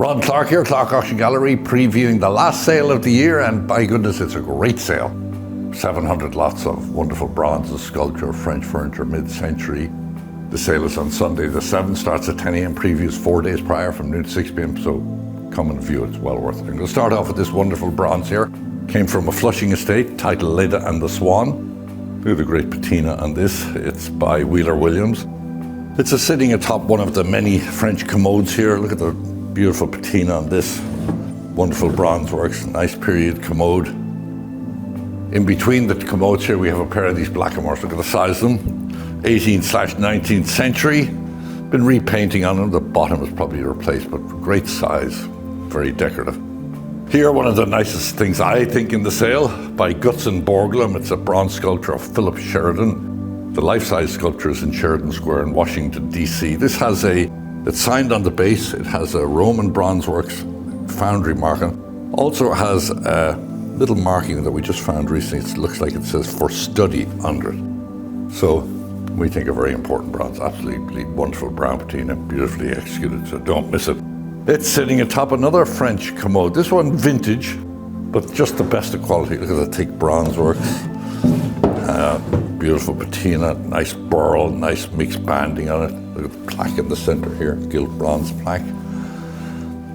Ron Clarke here, Clarke Auction Gallery, previewing the last sale of the year, and by goodness, it's a great sale. 700 lots of wonderful bronzes, sculpture, French furniture, mid-century. The sale is on Sunday the 7th, starts at 10 a.m, previews 4 days prior from noon to 6 p.m, so come and view it, it's well worth it. I'm going to start off with this wonderful bronze here. Came from a Flushing estate, titled Leda and the Swan. Look at the great patina on this, it's by Wheeler Williams. It's sitting atop one of the many French commodes here. Look at the beautiful patina on this. Wonderful bronze works, nice period commode. In between the commodes here, we have a pair of these blackamoors. Look at the size of them. 18/19th century. Been repainting on them. The bottom is probably replaced, but great size, very decorative. Here, one of the nicest things I think in the sale by Gutzon Borglum. It's a bronze sculpture of Philip Sheridan. The life-size sculpture is in Sheridan Square in Washington, D.C. This has it's signed on the base. It has a Roman bronze works foundry marking. Also has a little marking that we just found recently. It looks like it says "for study" under it. So we think a very important bronze. Absolutely wonderful brown patina, beautifully executed, so don't miss it. It's sitting atop another French commode. This one vintage, but just the best of quality. Look at the thick bronze works. Beautiful patina, nice burl, nice mixed banding on it. Look at the plaque in the center here, gilt bronze plaque.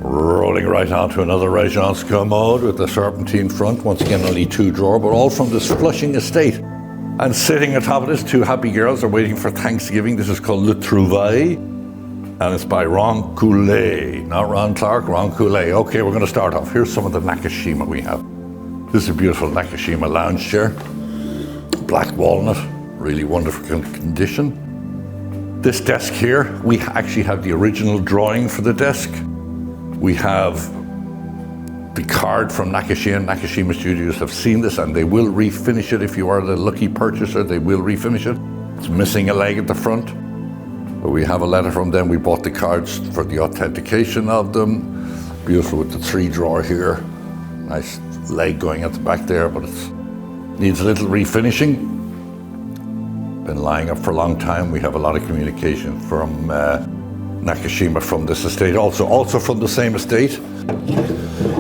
Rolling right onto another Regence commode with the serpentine front. Once again, only 2 drawer, but all from this Flushing estate. And sitting atop of this, 2 happy girls are waiting for Thanksgiving. This is called Le Trouvaille, and it's by Ron Coulet. Not Ron Clarke, Ron Coulet. Okay, we're going to start off. Here's some of the Nakashima we have. This is a beautiful Nakashima lounge chair. Black walnut, really wonderful condition. This desk here, we actually have the original drawing for the desk. We have the card from Nakashima. Nakashima Studios have seen this and they will refinish it. If you are the lucky purchaser, they will refinish it. It's missing a leg at the front, but we have a letter from them. We bought the cards for the authentication of them. Beautiful with the 3 drawer here. Nice leg going at the back there, but it needs a little refinishing. Been lying up for a long time. We have a lot of communication from Nakashima from this estate. Also from the same estate,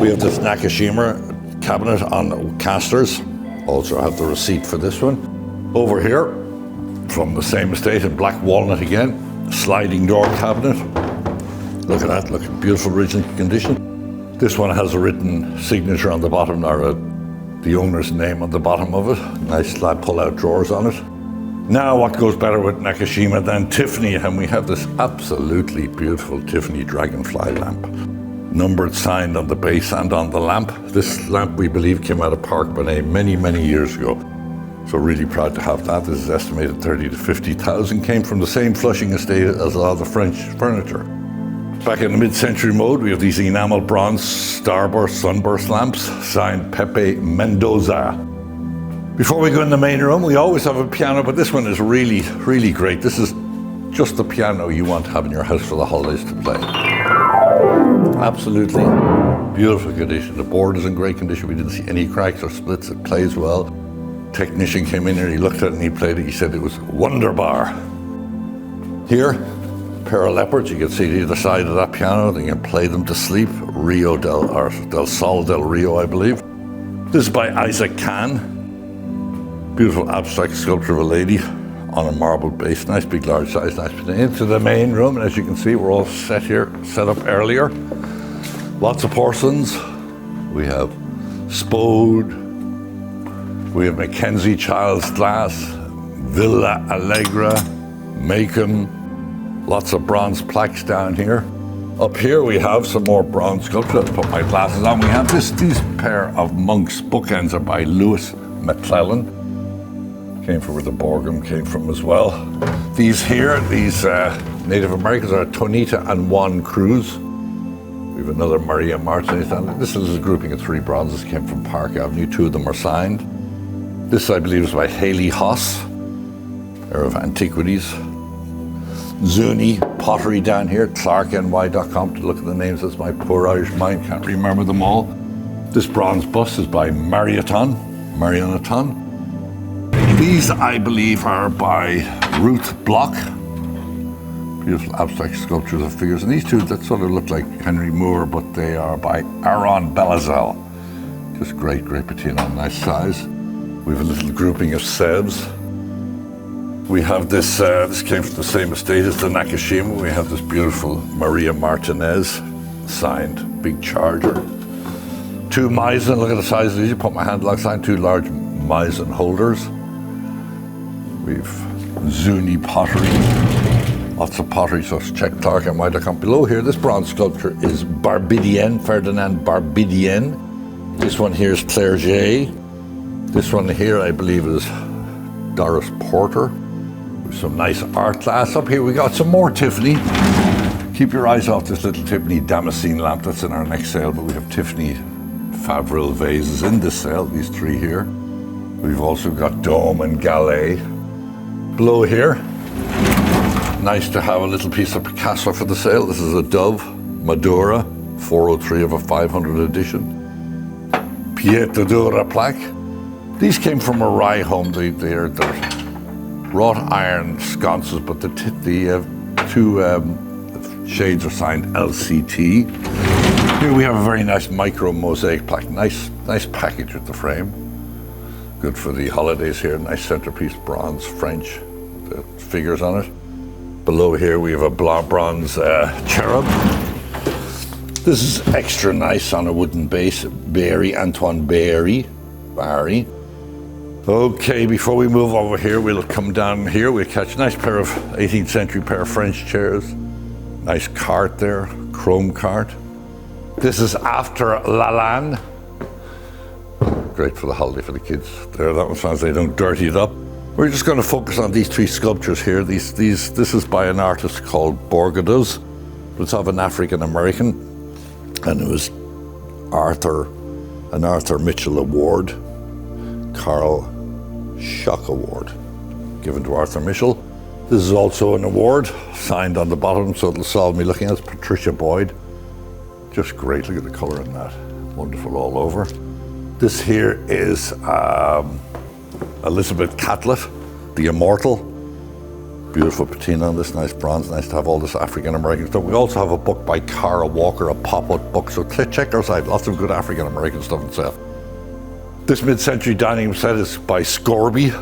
we have this Nakashima cabinet on casters. Also have the receipt for this one. Over here, from the same estate in black walnut again, sliding door cabinet. Look at that, look at beautiful original condition. This one has a written signature on the bottom, or the owner's name on the bottom of it. Nice slab pull-out drawers on it. Now, what goes better with Nakashima than Tiffany? And we have this absolutely beautiful Tiffany dragonfly lamp. Numbered, signed on the base and on the lamp. This lamp, we believe, came out of Park Bonnet many, many years ago. So really proud to have that. This is estimated 30 to 50,000. Came from the same Flushing estate as a lot of the French furniture. Back in the mid-century mode, we have these enamel bronze starburst sunburst lamps, signed Pepe Mendoza. Before we go in the main room, we always have a piano, but this one is really, really great. This is just the piano you want to have in your house for the holidays to play. Absolutely beautiful condition. The board is in great condition. We didn't see any cracks or splits. It plays well. Technician came in here, he looked at it and he played it. He said it was wonderbar. Here, a pair of leopards. You can see to either side of that piano. They can play them to sleep. Del Sol del Rio, I believe. This is by Isaac Kahn. Beautiful abstract sculpture of a lady on a marble base. Nice big large size, nice. Into the main room, and as you can see, we're all set up earlier. Lots of porcelains. We have Spode. We have Mackenzie Child's Glass, Villa Allegra, Macon. Lots of bronze plaques down here. Up here we have some more bronze sculpture. Let's put my glasses on. We have these pair of monks bookends are by Lewis McClellan. Came from where the Borgham came from as well. These here, Native Americans are Tonita and Juan Cruz. We have another Maria Martinez. This is a grouping of 3 bronzes, came from Park Avenue. 2 of them are signed. This, I believe, is by Haley Hoss, pair of antiquities. Zuni pottery down here, ClarkeNY.com to look at the names. That's my poor Irish mind, can't remember them all. This bronze bust is by Marianaton. These, I believe, are by Ruth Block. Beautiful abstract sculptures of figures. And these two that sort of look like Henry Moore, but they are by Aaron Belazal. Just great patina, nice size. We have a little grouping of Sebs. We have this came from the same estate as the Nakashima. We have this beautiful Maria Martinez, signed, big charger. Two Meissen, look at the size of these. You put my hand lock sign, two large Meissen holders. We've Zuni pottery, lots of pottery, so check Clarke NY.com. Below here, this bronze sculpture is Barbidien, Ferdinand Barbidien. This one here is Clerget. This one here, I believe, is Doris Porter. With some nice art glass. Up here we got some more Tiffany. Keep your eyes off this little Tiffany Damascene lamp that's in our next sale, but we have Tiffany Favril vases in this sale, these three here. We've also got Dome and Gallet. Below here, nice to have a little piece of Picasso for the sale. This is a Dove Madura 403 of a 500 edition. Pietadura plaque. These came from a rye home. They're wrought iron sconces, but the two shades are signed LCT. Here we have a very nice micro mosaic plaque. Nice package with the frame. Good for the holidays here. Nice centerpiece, bronze, French, the figures on it. Below here we have a bronze cherub. This is extra nice on a wooden base. Antoine Barry. Okay, before we move over here, we'll come down here. We'll catch a nice pair of 18th century pair of French chairs. Nice cart there, chrome cart. This is after Lalanne. Great for the holiday for the kids. There, that one sounds they don't dirty it up. We're just going to focus on these three sculptures here. This is by an artist called Borgados. It's of an African American, and it was an Arthur Mitchell Award, Carl Schock Award, given to Arthur Mitchell. This is also an award signed on the bottom, so it'll solve me looking at it. Patricia Boyd. Just great. Look at the color in that. Wonderful all over. This here is Elizabeth Catlett, the Immortal. Beautiful patina on this, nice bronze. Nice to have all this African American stuff. We also have a book by Cara Walker, a pop-up book. So check our site. Lots of good African American stuff in sale. This mid-century dining room set is by Scorby.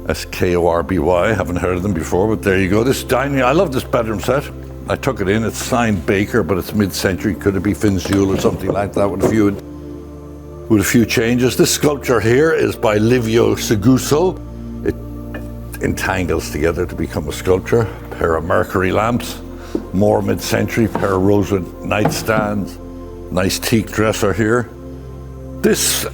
Skorby. Haven't heard of them before, but there you go. This dining, I love this bedroom set. I took it in. It's signed Baker, but it's mid-century. Could it be Finn's Jewel or something like that with a few changes? This sculpture here is by Livio Seguso. It entangles together to become a sculpture. Pair of Mercury lamps, more mid-century. Pair of rosewood nightstands. Nice teak dresser here. This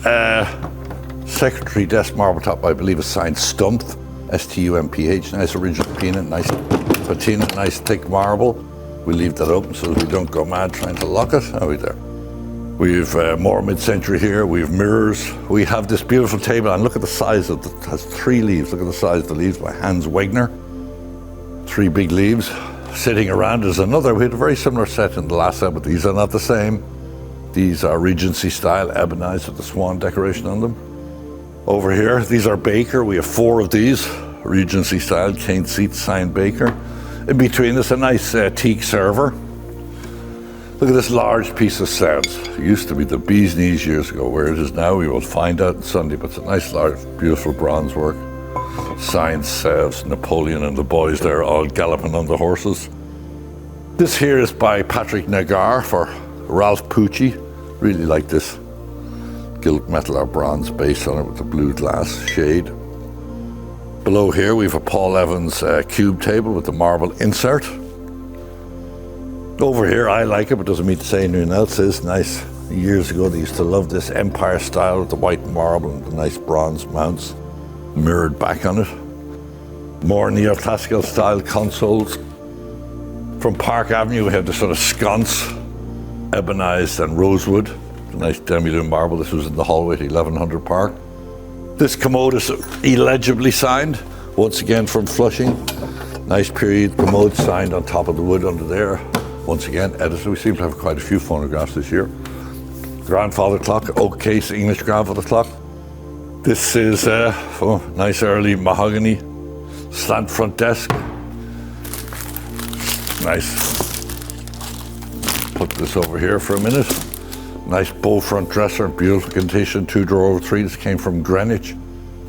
secretary desk marble top, I believe, is signed Stumpf, Stumph. Nice original patina, nice patina, nice thick marble. We leave that open so that we don't go mad trying to lock it. Are we there? We've more mid-century here. We have mirrors. We have this beautiful table, and look at the size of it. It has 3 leaves. Look at the size of the leaves by Hans Wegner. 3 big leaves sitting around. There's another. We had a very similar set in the last set, but these are not the same. These are Regency style, ebonized with the swan decoration on them. Over here, these are Baker. We have 4 of these, Regency style, cane seats, signed Baker. In between, there's a nice teak server. Look at this large piece of Sebs. It used to be the bee's knees years ago. Where it is now, we will find out on Sunday, but it's a nice, large, beautiful bronze work. Signed Sebs, Napoleon and the boys there all galloping on the horses. This here is by Patrick Nagar for Ralph Pucci. Really like this gilt metal or bronze base on it with the blue glass shade. Below here we have a Paul Evans cube table with the marble insert. Over here I like it, but doesn't mean to say anyone else is. Nice. Years ago they used to love this Empire style with the white marble and the nice bronze mounts mirrored back on it. More neoclassical style consoles. From Park Avenue we have this sort of sconce, ebonized and rosewood. A nice demi-lune marble. This was in the hallway at 1100 Park. This commode is illegibly signed, once again from Flushing. Nice period commode signed on top of the wood under there. Once again, edited. We seem to have quite a few phonographs this year. Grandfather clock, oak case, English grandfather clock. This is nice early mahogany slant front desk. Nice. Put this over here for a minute. Nice bow front dresser, beautiful condition, 2-drawer over 3. This came from Greenwich.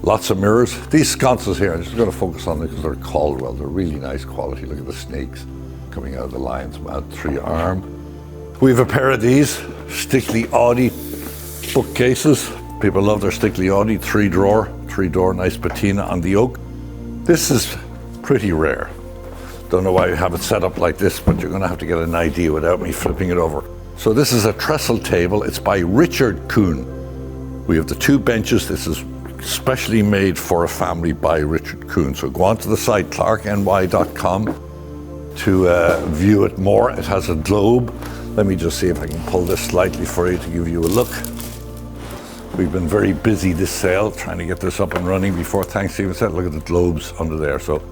Lots of mirrors. These sconces here, I'm just going to focus on them because they're Caldwell. They're really nice quality. Look at the snakes coming out of the lion's mouth, 3-arm. We have a pair of these Stickley Audi bookcases. People love their Stickley Audi, 3-drawer, nice patina on the oak. This is pretty rare. Don't know why you have it set up like this, but you're going to have to get an idea without me flipping it over. So this is a trestle table. It's by Richard Kuhn. We have the 2 benches. This is specially made for a family by Richard Kuhn. So go on to the site clarkeny.com to view it more. It has a globe. Let me just see if I can pull this slightly for you to give you a look. We've been very busy this sale, trying to get this up and running before Thanksgiving sale. Look at the globes under there. So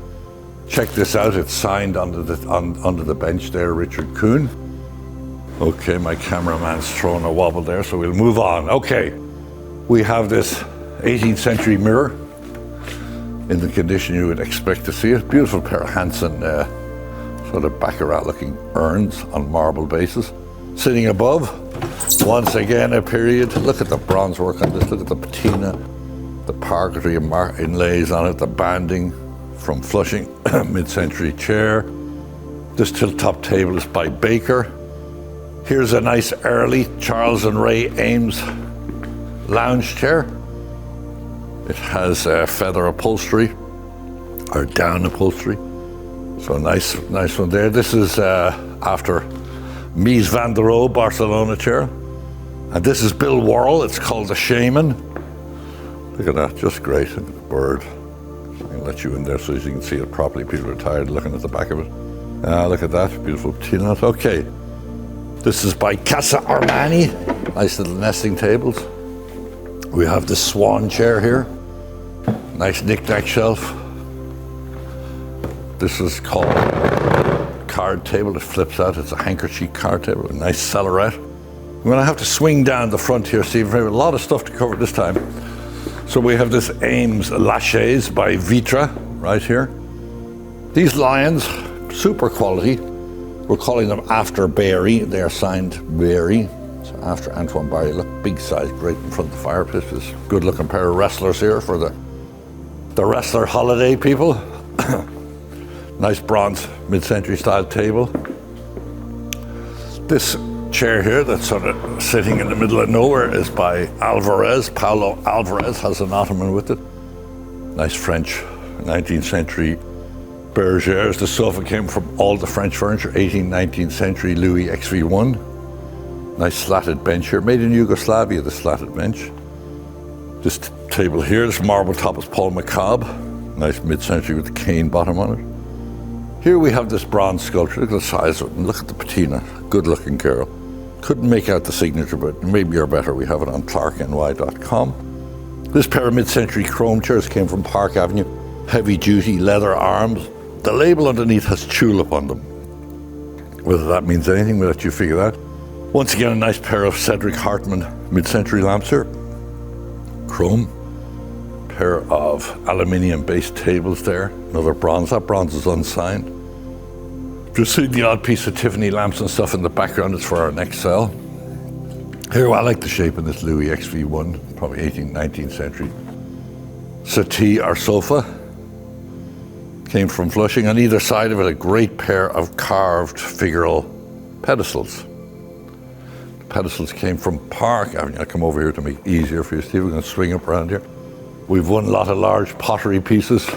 check this out. It's signed under the bench there, Richard Kuhn. Okay, my cameraman's throwing a wobble there, so we'll move on. Okay, we have this 18th century mirror in the condition you would expect to see it. Beautiful pair of Hansen sort of Baccarat looking urns on marble basis. Sitting above, once again a period. Look at the bronze work on this, look at the patina, the parquetry inlays on it, the banding from Flushing, mid-century chair. This tilt-top table is by Baker. Here's a nice early Charles and Ray Ames lounge chair. It has feather upholstery or down upholstery. So nice one there. This is after Mies van der Rohe Barcelona chair. And this is Bill Worrell. It's called the Shaman. Look at that, just great. Look at the bird. I'll let you in there so you can see it properly. People are tired looking at the back of it. Look at that, beautiful patina. Okay. This is by Casa Armani. Nice little nesting tables. We have the Swan chair here. Nice knick-knack shelf. This is called a card table. It flips out. It's a handkerchief card table. A nice cellarette. I'm going to have to swing down the front here, Stephen. We have a lot of stuff to cover this time. So we have this Ames Lachaise by Vitra right here. These lions, super quality. We're calling them after Barry. They are signed Barry. So after Antoine Barry. Look, big size, great in front of the fireplace. This good looking pair of wrestlers here for the wrestler holiday people. Nice bronze mid-century style table. This chair here that's sort of sitting in the middle of nowhere is by Alvarez. Paulo Alvarez has an ottoman with it. Nice French 19th century bergères. The sofa came from all the French furniture, 18th, 19th century Louis XV1. Nice slatted bench here, made in Yugoslavia, the slatted bench. This table here, this marble top is Paul McCobb. Nice mid-century with the cane bottom on it. Here we have this bronze sculpture. Look at the size of it and look at the patina. Good looking girl. Couldn't make out the signature, but maybe you're better. We have it on clarkeny.com. This pair of mid-century chrome chairs came from Park Avenue. Heavy duty leather arms. The label underneath has tulip on them. Whether that means anything, we'll let you figure that. Once again, a nice pair of Cedric Hartman mid-century lamps here. Chrome. Pair of aluminium-based tables there. Another bronze. That bronze is unsigned. Just see the odd piece of Tiffany lamps and stuff in the background. It's for our next sale. Here, I like the shape of this Louis XV1, probably 18th, 19th century. Settee or sofa. Came from Flushing. On either side of it, a great pair of carved figural pedestals. The pedestals came from Park Avenue. I'll come over here to make it easier for you, Steve. We're going to swing up around here. We've won a lot of large pottery pieces.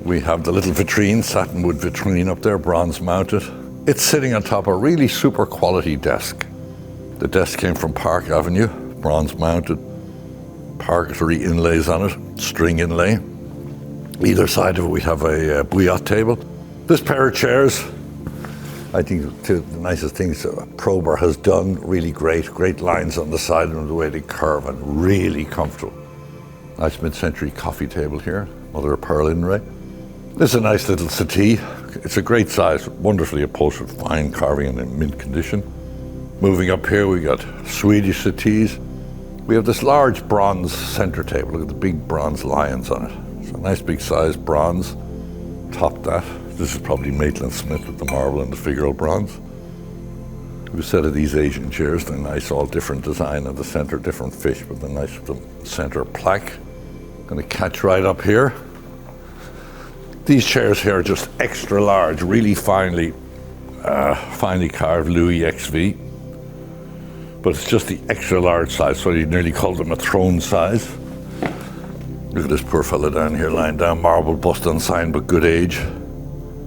We have the little vitrine, satinwood vitrine up there, bronze mounted. It's sitting on top of a really super quality desk. The desk came from Park Avenue, bronze mounted, parquetry inlays on it, string inlay. Either side of it we have a bouillotte table. This pair of chairs, I think the nicest things Prober has done, really great lines on the side and the way they curve and really comfortable. Nice mid-century coffee table here, mother of pearl inlay. This is a nice little settee. It's a great size, wonderfully upholstered, fine carving and in mint condition. Moving up here, we got Swedish settees. We have this large bronze center table. Look at the big bronze lions on it. So nice big size bronze. Top that. This is probably Maitland Smith with the marble and the figural bronze. We have a set of these Asian chairs. They're nice, all different design in the center, different fish, but they're nice with the center plaque. Going to catch right up here. These chairs here are just extra large, really finely carved Louis XV. But it's just the extra large size, so you nearly call them a throne size. Look at this poor fella down here lying down, marble bust unsigned but good age.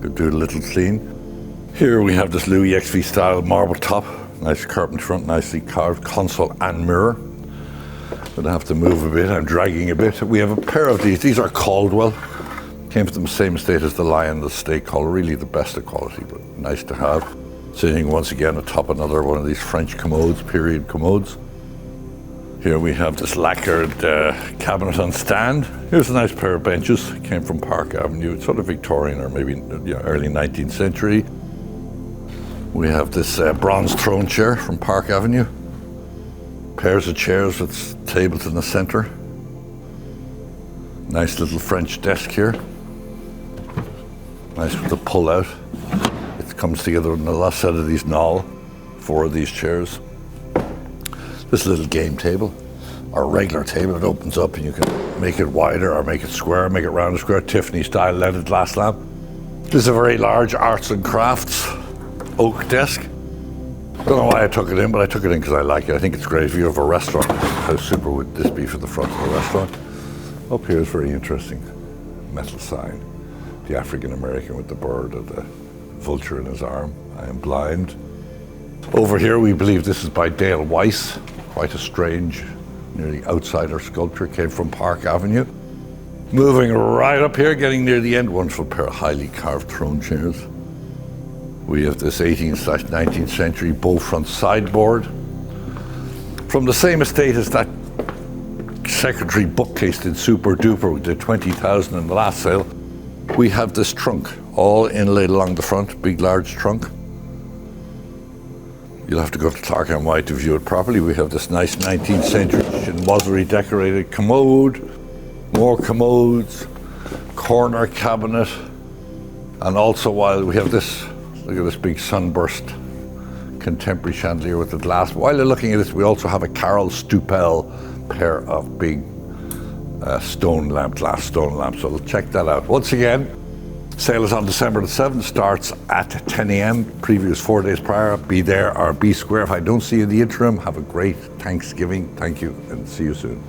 Could do a little clean. Here we have this Louis XV style marble top, nice curtain front, nicely carved console and mirror. Gonna have to move a bit, I'm dragging a bit. We have a pair of these are Caldwell. Came from the same estate as the Lion, the Steak Hall, really the best of quality, but nice to have. Sitting once again atop another one of these French commodes, period commodes. Here we have this lacquered cabinet on stand. Here's a nice pair of benches, came from Park Avenue, it's sort of Victorian or maybe early 19th century. We have this bronze throne chair from Park Avenue. Pairs of chairs with tables in the center. Nice little French desk here. Nice with the pull out. It comes together in the last set of these Knoll, 4 of these chairs. This little game table, or regular table, it opens up and you can make it wider or make it square, make it round and square, Tiffany style leaded glass lamp. This is a very large arts and crafts oak desk. Don't know why I took it in, but I took it in because I like it. I think it's great if you have a restaurant. How super would this be for the front of a restaurant? Up here is very interesting. Metal sign. The African American with the bird or the vulture in his arm. I am blind. Over here we believe this is by Dale Weiss. Quite a strange, nearly outsider sculpture. Came from Park Avenue. Moving right up here, getting near the end, wonderful pair of highly carved throne chairs. We have this 18th/19th century bow front sideboard. From the same estate as that secretary bookcase did super duper, we did 20,000 in the last sale. We have this trunk, all inlaid along the front, big large trunk. You'll have to go to Clarke NY to view it properly. We have this nice 19th century chinoiserie decorated commode, more commodes, corner cabinet, and also while we have this, look at this big sunburst contemporary chandelier with the glass. While you're looking at this, we also have a Carol Stupel pair of big stone lamp, glass stone lamps. So we'll check that out. Once again, sale is on December the 7th, starts at 10 a.m. Previews 4 days prior. Be there or be square. If I don't see you in the interim, have a great Thanksgiving. Thank you and see you soon.